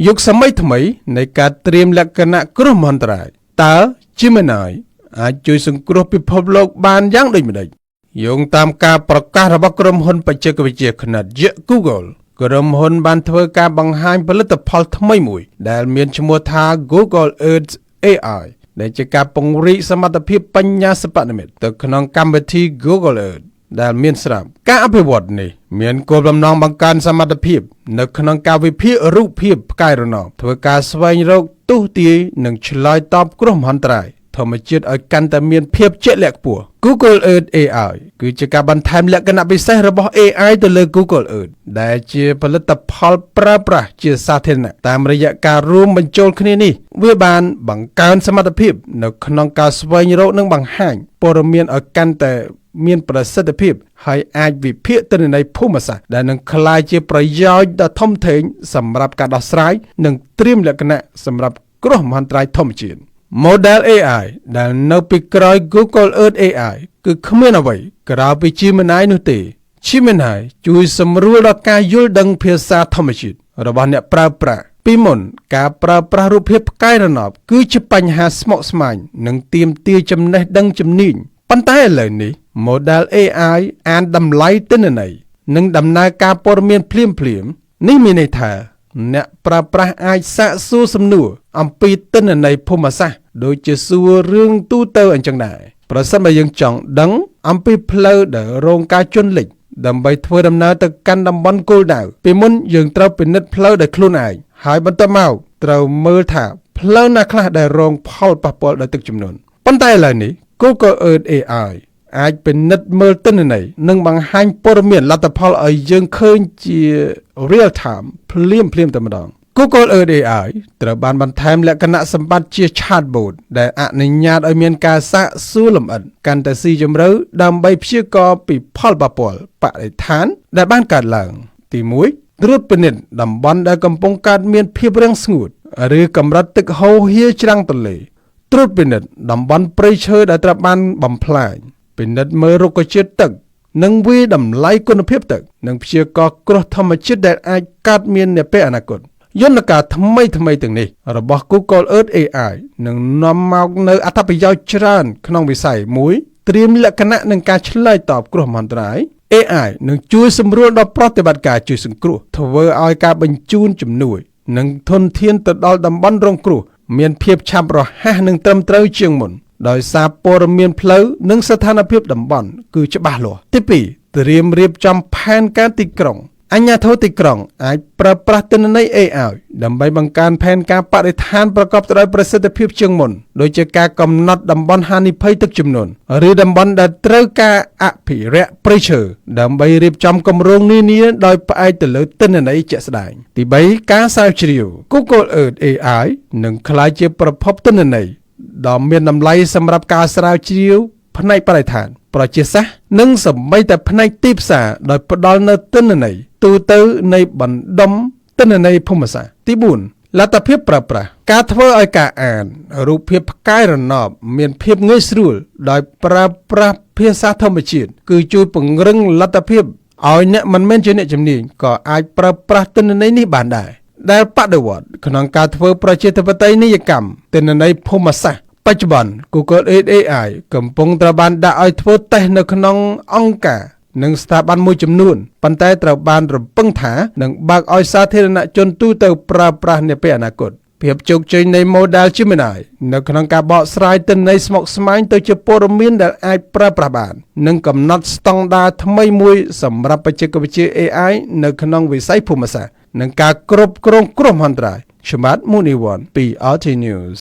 ยุคสมัยថ្មីនៃការត្រៀមលក្ខណៈគ្រោះមហន្តរាយតើ Gemini អាចជួយសង្គ្រោះពិភពលោកបានយ៉ាងដូចម្តេចយោងតាមការប្រកាសរបស់ក្រុមហ៊ុនបច្ចេកវិទ្យាខ្នាតយក្ស Google ក្រុមហ៊ុនបានធ្វើការបង្ហាញផលិតផលថ្មីមួយដែលមានឈ្មោះថា Google Earth AI ដែលជាការពង្រីកសមត្ថភាពបញ្ញាសិប្បនិម្មិតទៅក្នុងកម្មវិធី Google Earth ដែលមានស្រាប់ការអភិវឌ្ឍនេះមានគោលបំណងបង្កើនសមត្ថភាពនៅក្នុងការវិភាគរូបភាពផ្កាយរណបធ្វើការស្វែងរកទស្សន៍ទាយនិងឆ្លើយតបគ្រោះមហន្តរាយធម្មជាតិឲ្យកាន់តែមានភាពជាក់លាក់ខ្ពស់ Google Earth AI គឺជាការបន្ថែមលក្ខណៈពិសេសរបស់ AI ទៅលើ Google Earth ដែលជាផលិតផលប្រើប្រាស់ជាសាធារណៈតាមរយៈការរួមបញ្ចូលគ្នានេះវាបានបង្កើនសមត្ថភាពនៅក្នុងការស្វែងរកនិងបង្ហាញព័ត៌មានឲ្យកាន់តែមានប្រសិទ្ធភាពហើយអាចវិភាគទិន្នន័យភូមិសាស្ត្រដែលនឹងក្លាយជាប្រយោជន៍ដ៏ធំធេងសម្រាប់ការដោះស្រាយនិងត្រៀមលក្ខណៈសម្រាប់គ្រោះមហន្តរាយធម្មជាតិ Model AI ដែលនៅពីក្រោយ Google Earth AI គឺគ្មានអ្វីក្រៅពី Gemini នោះទេ Gemini ជួយសម្រួលដល់ការយល់ដឹងភាសាធម្មជាតិរបស់អ្នកប្រើប្រាស់ពីមុនការប្រើប្រាស់រូបភាពផ្កាយរណបគឺជាបញ្ហាស្មុគស្មាញនិងទាមទារចំណេះដឹងជំនាញប៉ុន្តែឥឡូវនេះ Model AI អានតម្លៃទិន្នន័យនិងដំណើរការព័ត៌មានភ្លាមៗនេះមានន័យថាអ្នកប្រើប្រាស់អាចសាកសួរសំណួរអំពីទិន្នន័យភូមិសាស្ត្រដូចជាសួររឿងទូទៅអញ្ចឹងដែរប្រសិនបើយើងចង់ដឹងអំពីផ្លូវដែលរងការជន់លិចដើម្បីធ្វើដំណើរទៅកាន់តំបន់គោលដៅពីមុនយើងត្រូវពិនិត្យផ្លូវដោយខ្លួនឯងហើយបន្ទាប់មកត្រូវមើលថាផ្លូវណាខ្លះដែលរងផលប៉ះពាល់ដោយទឹកជំនន់ប៉ុន្តែឥឡូវនេះ Google Earth AI អាចពិនិត្យមើលទិន្នន័យនិងបង្ហាញព័ត៌មានលទ្ធផលឲ្យយើងឃើញជា real time ភ្លាមតែម្ដង Google Earth AI ត្រូវបានបន្ថែមលក្ខណៈសម្បត្តិជា chatbot ដែលអនុញ្ញាតឲ្យមានការសាកសួរលម្អិតកាន់តែស៊ីជម្រៅដើម្បីព្យាករណ៍ពីផលប៉ះពាល់បរិស្ថានដែលបានកើតឡើងទី1ត្រួតពិនិត្យតំបន់ដែលកំពុងកើតមានភាពរាំងស្ងួតឬកម្រិតទឹកហូរហៀរច្រាំងទន្លេត្រួតពិនិត្យតំបន់ព្រៃឈើដែលត្រូវបានបំផ្លាញពិនិត្យមើលរុក្ខជាតិទឹកនិងវាយតម្លៃគុណភាពទឹកនិងព្យាករណ៍គ្រោះធម្មជាតិដែលអាចកើតមាននាពេលអនាគតយន្តការថ្មីទាំងនេះរបស់ Google Earth AI នឹងនាំមកនូវអត្ថប្រយោជន៍ច្រើនក្នុងវិស័យមួយត្រៀមលក្ខណៈនឹងការឆ្លើយតបគ្រោះមហន្តរាយ AI នឹងជួយសម្រួលដល់ប្រតិបត្តិការជួយសង្គ្រោះធ្វើឲ្យការបញ្ជូនជំនួយនិងធនធានទៅដល់តំបន់រងគ្រោះមានភាពឆាប់រហ័សនិងត្រឹមត្រូវជាងមុនដោយសារព័ត៌មានផ្លូវនិងស្ថានភាពតំបន់គឺច្បាស់លាស់ទី2ត្រៀមរៀបចំផែនការទីក្រុងអាជ្ញាធរទីក្រុងអាចប្រើប្រាស់ទិន្នន័យ AI ដើម្បីបង្កើនផែនការបរិស្ថានប្រកបដោយប្រសិទ្ធភាពជាងមុនដូចជាការកំណត់តំបន់ហានិភ័យទឹកជំនន់ឬតំបន់ដែលត្រូវការអភិរក្សព្រៃឈើដើម្បីរៀបចំគម្រោងនានាដោយផ្អែកទៅលើទិន្នន័យជាក់ស្ដែងទី3ការស្រាវជ្រាវ Google Earth AI នឹងក្លាយជាប្រភពទិន្នន័យដ៏មានតម្លៃសម្រាប់ការស្រាវជ្រាវផ្នែកបរិស្ថានប្រជាសាស្ត្រនិងសម្បីតែផ្នែកទីផ្សារដោយផ្ដល់នូវទិន្នន័យទូទៅនៃបណ្ដុំទិន្នន័យភូមិសាស្ត្រទី4លទ្ធភាពប្រើប្រាស់ការធ្វើឲ្យការអានរូបភាពផ្កាយរណបមានភាពងាយស្រួលដោយប្រើប្រាស់ភាសាធម្មជាតិគឺជួយពង្រឹងលទ្ធភាពឲ្យអ្នកមិនមែនជាអ្នកជំនាញក៏អាចប្រើប្រាស់ទិន្នន័យនេះបានដែរដែលបដិវត្តក្នុងការធ្វើប្រជាធិបតេយ្យនីយកម្មទិន្នន័យភូមិសាស្ត្របច្ចុប្បន្ន Google Earth AI កំពុងត្រូវបានដាក់ឲ្យធ្វើតេស្តនៅក្នុងអង្គការនិងស្ថាប័នមួយចំនួនប៉ុន្តែត្រូវបានរំពឹងថានឹងបើកឲ្យសាធារណជនទូទៅប្រើប្រាស់នាពេលអនាគតភាពជោគជ័យនៃ Model Gemini នៅក្នុងការបកស្រាយទិន្នន័យស្មុគស្មាញទៅជាព័ត៌មានដែលអាចប្រើប្រាស់បាននិងកំណត់ស្តង់ដារថ្មីមួយសម្រាប់បច្ចេកវិទ្យា AI នៅក្នុងវិស័យភូមិសាស្ត្រនិងការគ្រប់គ្រងគ្រោះមហន្តរាយ Shmat Muniwan ពី RT News